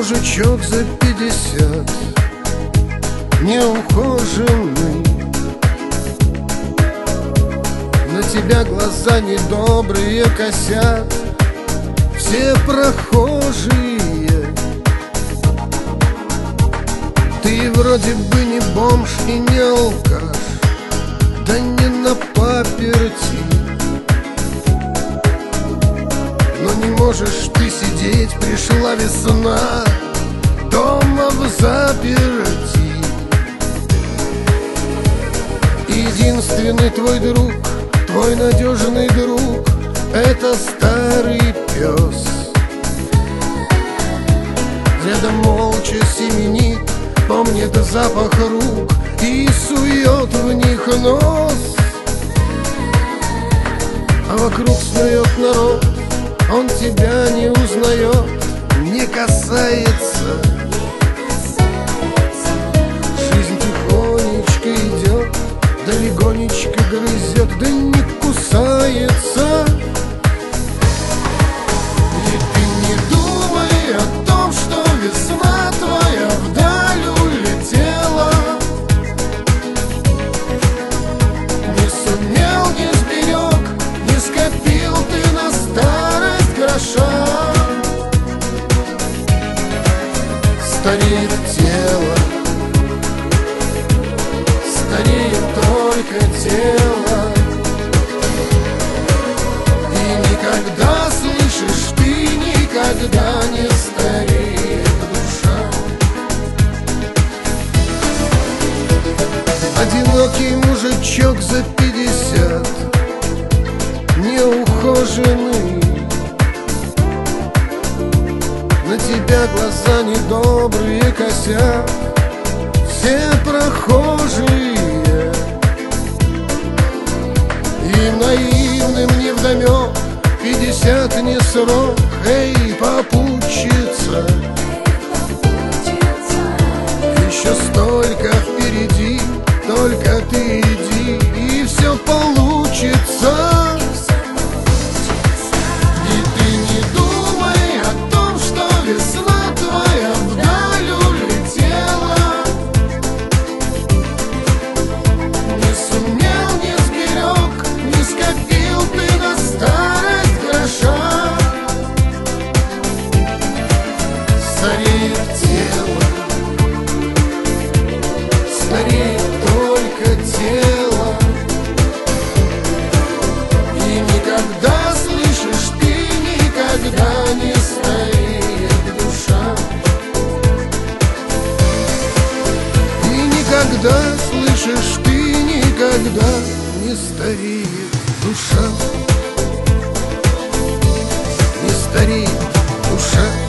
мужичок за 50, неухоженный. На тебя глаза недобрые косят все прохожие. Ты вроде бы не бомж и не алкаш, да не на паперти. Но не можешь ты сидеть, пришла весна, дома в заперти. Единственный твой друг, твой надежный друг — это старый пес. Рядом молча семенит, помнит запах рук и сует в них нос. А вокруг снует народ, он тебя не узнает, не касается. Жизнь тихонечко идет, да легонечко грызет, да не кусается. И ты не думай о том, что весна твоя вдаль улетела. Не сумел, не сберег, не скопил ты на старость гроша. Стареет тело, стареет только тело. И никогда, слышишь, ты никогда не стареет душа. Одинокий мужичок за 50, неухоженный. На тебя глаза недобрые косят все прохожие. И наивным невдомек 50 не срок, эй, попутчица. Еще столько впереди, только ты иди, и все получится. И ты не думай о том, что весна твоя вдаль улетела. Не сумел, не сберег, не скопил ты на старость гроша. Стареет тело, стареет только тело. И никогда, слышишь, ты никогда не стареет душа. И никогда, слышишь, ты никогда не стареет душа. Не стареет душа.